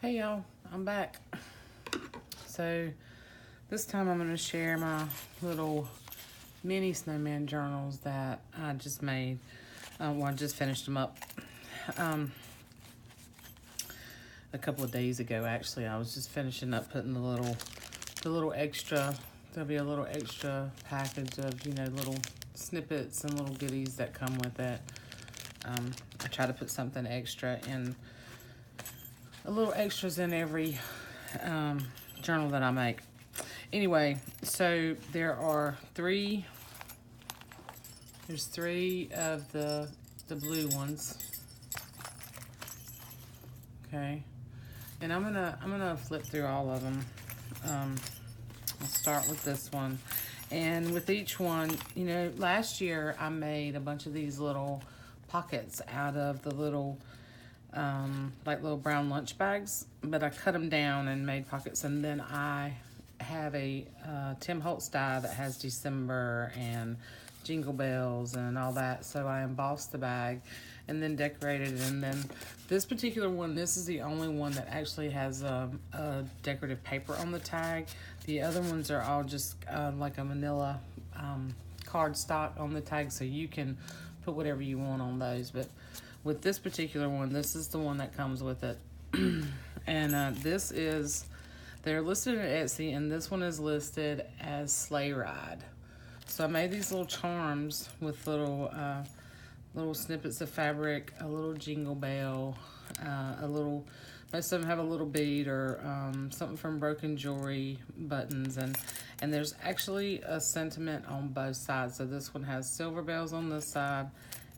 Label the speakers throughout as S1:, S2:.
S1: Hey y'all, I'm back. So this time I'm going to share my little mini snowman journals that I just made. Well, I just finished them up a couple of days ago. Actually, I was just finishing up putting the little extra. There'll be a little extra package of little snippets and little goodies that come with it. I try to put something extra in. A little extras in every journal that I make. Anyway, so there's three of the blue ones. Okay, and I'm gonna flip through all of them. I'll start with this one, and with each one, last year I made a bunch of these little pockets out of the little like little brown lunch bags, but I cut them down and made pockets. And then I have a Tim Holtz die that has December and jingle bells and all that, so I embossed the bag and then decorated it. And then this particular one, this is the only one that actually has a decorative paper on the tag. The other ones are all just like a manila cardstock on the tag, so you can put whatever you want on those. But with this particular one, this is the one that comes with it. And they're listed at Etsy, and this one is listed as Sleigh Ride. So I made these little charms with little snippets of fabric, a little jingle bell, most of them have a little bead or something from Broken Jewelry buttons, and there's actually a sentiment on both sides. So this one has silver bells on this side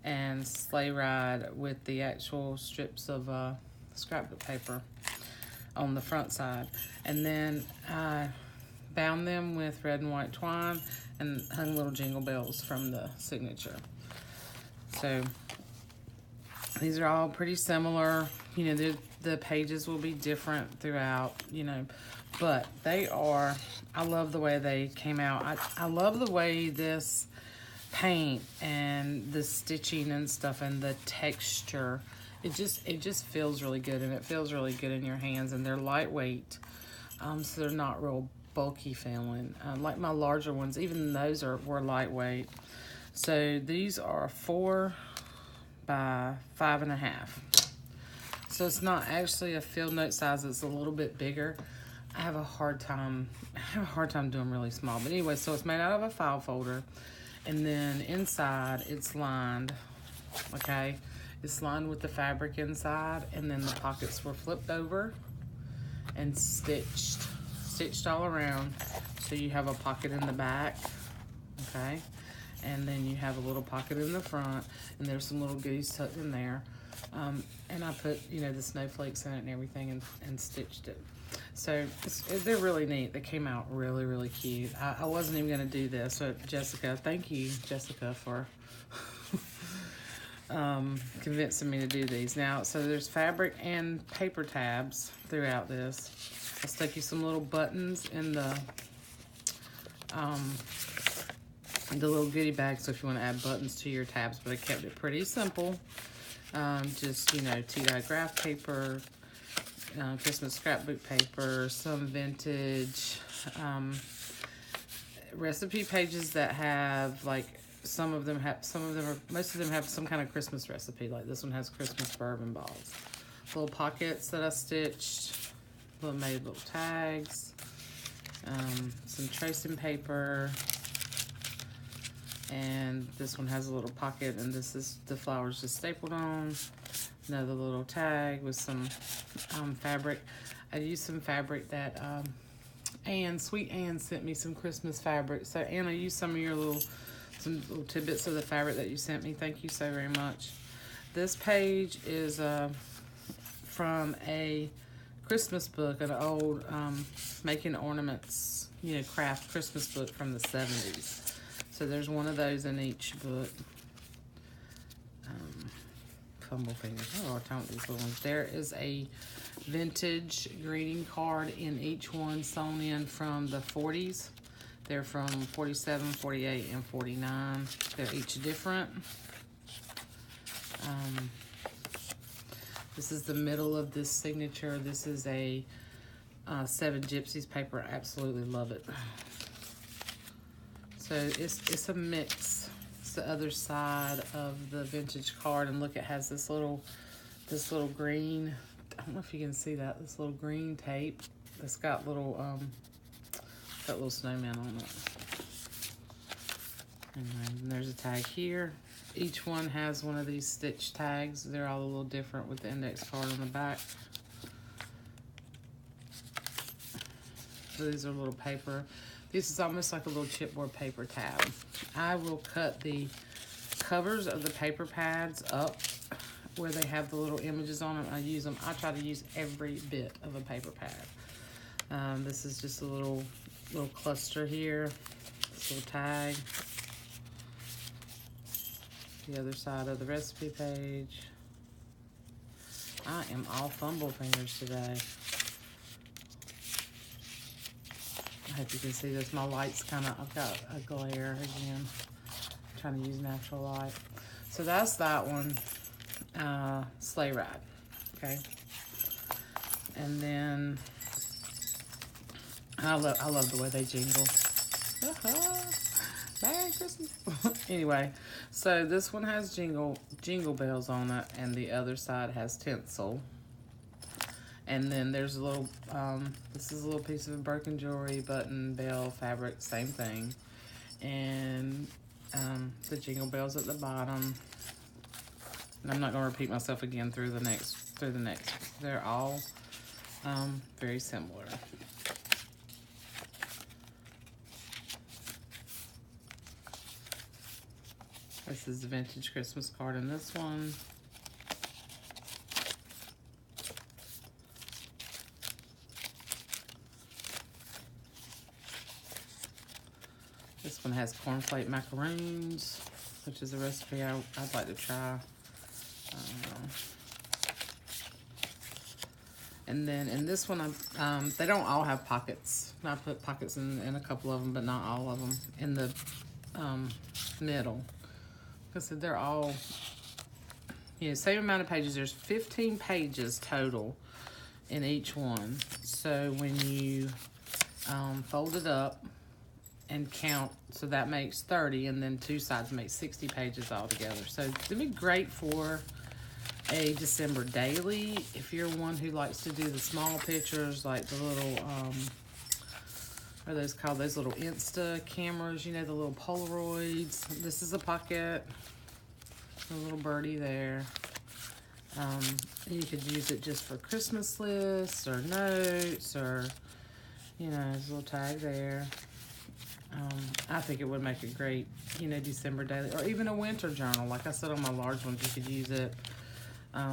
S1: and Sleigh Ride with the actual strips of scrapbook paper on the front side. And then I bound them with red and white twine and hung little jingle bells from the signature. So these are all pretty similar. The pages will be different throughout, but they are, I love the way they came out. I love the way this paint and the stitching and stuff and the texture, it just feels really good, and it feels really good in your hands, and they're lightweight, so they're not real bulky feeling, like my larger ones. Even those were lightweight. So these are 4 by 5.5, so it's not actually a field note size, it's a little bit bigger. I have a hard time doing them really small, but anyway, so it's made out of a file folder. And then inside it's lined, okay? It's lined with the fabric inside, and then the pockets were flipped over and stitched all around. So you have a pocket in the back, okay? And then you have a little pocket in the front, and there's some little goodies tucked in there. And I put, the snowflakes in it and everything, and stitched it. So they're really neat. They came out really, really cute. I wasn't even going to do this, but Jessica, thank you, Jessica, for convincing me to do these. Now, so there's fabric and paper tabs throughout this. I stuck you some little buttons in the little goodie bag, so if you want to add buttons to your tabs, but I kept it pretty simple. Just, tea-dye graph paper, Christmas scrapbook paper, some vintage recipe pages that have, like, most of them have some kind of Christmas recipe. Like this one has Christmas bourbon balls. Little pockets that I stitched, made little tags, some tracing paper, and this one has a little pocket, and this is the flowers just stapled on. Another little tag with some fabric. I used some fabric that Sweet Anne sent me some Christmas fabric. So Anne, I used some little tidbits of the fabric that you sent me. Thank you so very much. This page is from a Christmas book, an old making ornaments, craft Christmas book from the 70s. So there's one of those in each book. Fumble fingers. Oh, I count these little ones. There is a vintage greeting card in each one, sewn in from the 40s. They're from 47, 48, and 49. They're each different. This is the middle of this signature. This is a 7 Gypsies paper. I absolutely love it. So it's a mix. It's the other side of the vintage card, and look, it has this little green. I don't know if you can see that. This little green tape. It's got little snowman on it. And then there's a tag here. Each one has one of these stitch tags. They're all a little different with the index card on the back. So these are little paper. This is almost like a little chipboard paper tab. I will cut the covers of the paper pads up where they have the little images on them. I use them. I try to use every bit of a paper pad. This is just a little cluster here. This little tag. The other side of the recipe page. I am all fumble fingers today. I hope you can see this. My light's I've got a glare again. I'm trying to use natural light. So that's that one. Sleigh ride. Okay. And then I love the way they jingle. Merry Christmas. Anyway, so this one has jingle bells on it, and the other side has tinsel. And then there's a little, this is a little piece of broken jewelry, button, bell, fabric, same thing. And the jingle bells at the bottom. And I'm not going to repeat myself again through the next. They're all very similar. This is the vintage Christmas card in this one. This one has cornflake macaroons, which is a recipe I'd like to try. And then in this one, they don't all have pockets. I put pockets in a couple of them, but not all of them. In the middle. Because they're all, same amount of pages. There's 15 pages total in each one. So when you fold it up and count, so that makes 30, and then 2 sides make 60 pages altogether. So it'd be great for a December daily if you're one who likes to do the small pictures, like the little, what are those called? Those little Insta cameras, the little Polaroids. This is a pocket, a little birdie there. You could use it just for Christmas lists or notes, or, there's a little tag there. I think it would make a great, December daily, or even a winter journal. Like I said on my large ones, you could use it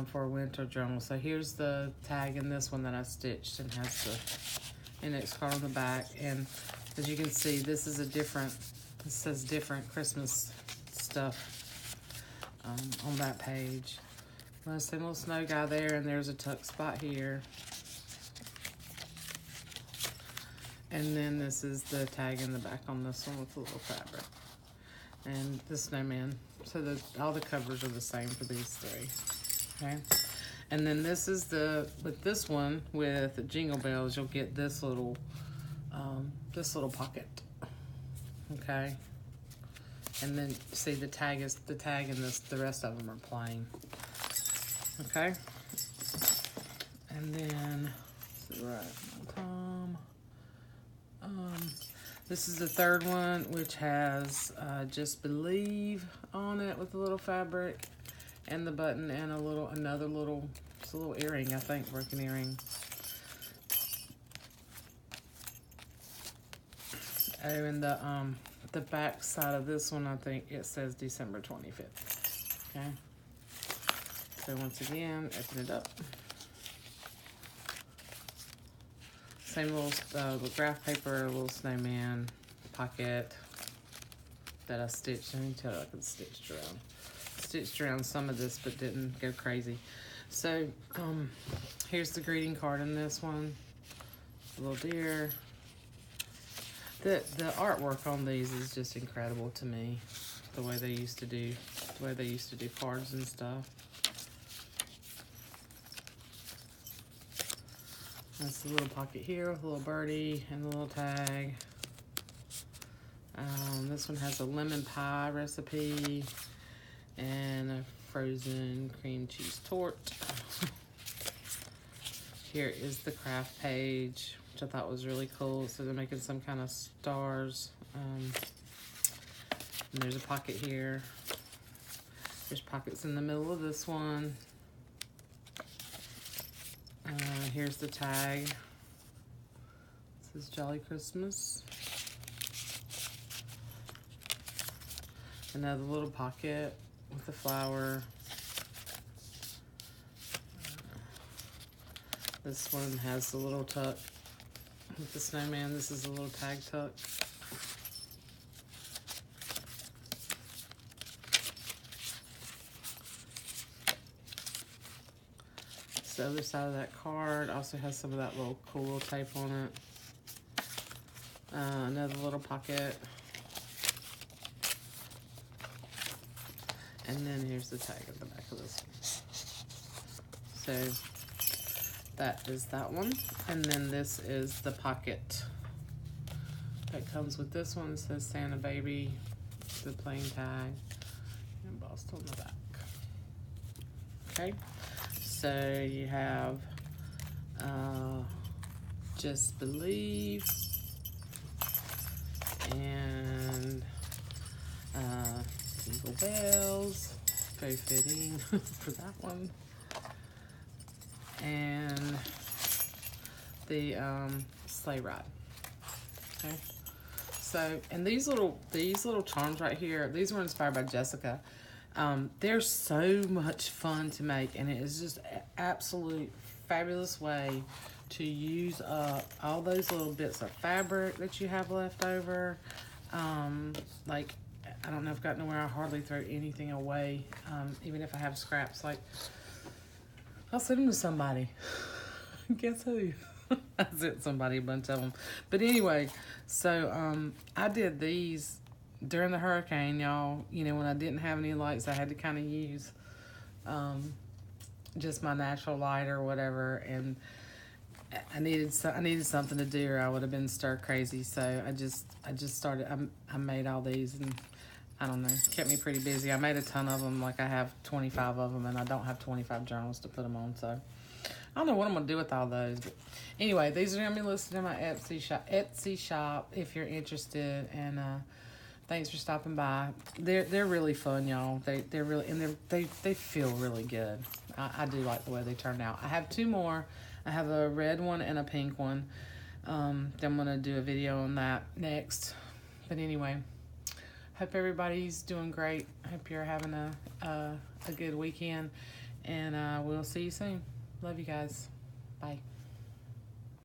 S1: for a winter journal. So here's the tag in this one that I stitched, and has the index card on the back. And as you can see, this is it says different Christmas stuff on that page. There's a little snow guy there, and there's a tuck spot here. And then this is the tag in the back on this one with a little fabric. And the snowman. So all the covers are the same for these 3. Okay. And then this is with this one, with Jingle Bells, you'll get this little pocket. Okay. And then see the tag and the rest of them are plain. Okay. And then, this is the 3rd one, which has Just Believe on it with a little fabric and the button, and another little earring, I think, broken earring. Oh, and the back side of this one, I think it says December 25th. Okay. So once again, open it up. Same little graph paper, a little snowman pocket that I stitched. I can tell I could stitched around some of this, but didn't go crazy. So here's the greeting card in this one. A little deer. The artwork on these is just incredible to me. The way they used to do cards and stuff. That's a little pocket here with a little birdie and a little tag. This one has a lemon pie recipe and a frozen cream cheese tort. Here is the craft page, which I thought was really cool. So they're making some kind of stars. And there's a pocket here. There's pockets in the middle of this one. Here's the tag. It says Jolly Christmas. Another little pocket with the flower. This one has the little tuck with the snowman. This is a little tag tuck. The other side of that card also has some of that little cool little tape on it. Another little pocket. And then here's the tag at the back of this one. So that is that one. And then this is the pocket that comes with this one. It says Santa Baby, the plain tag, embossed on the back. Okay. So you have Just Believe and Jingle Bells, very fitting for that one, and the sleigh ride. Okay, so and these little charms right here, these were inspired by Jessica. They're so much fun to make, and it is just an absolute fabulous way to use up all those little bits of fabric that you have left over. Like, I don't know, I've gotten to where I hardly throw anything away, even if I have scraps. Like, I'll send them to somebody. Guess who? I sent somebody a bunch of them. But anyway, so I did these during the hurricane, y'all. You know, when I didn't have any lights, I had to kind of use just my natural light or whatever, and I needed something to do, or I would have been stir crazy. So I just started. I made all these, and I don't know, kept me pretty busy. I made a ton of them. Like, I have 25 of them, and I don't have 25 journals to put them on. So I don't know what I'm gonna do with all those. But anyway, these are gonna be listed in my Etsy shop if you're interested. And thanks for stopping by. They're really fun, y'all. They're really, and they feel really good. I do like the way they turned out. I have 2 more. I have a red one and a pink one. Then I'm gonna do a video on that next. But anyway, hope everybody's doing great. I hope you're having a good weekend, and we'll see you soon. Love you guys. Bye.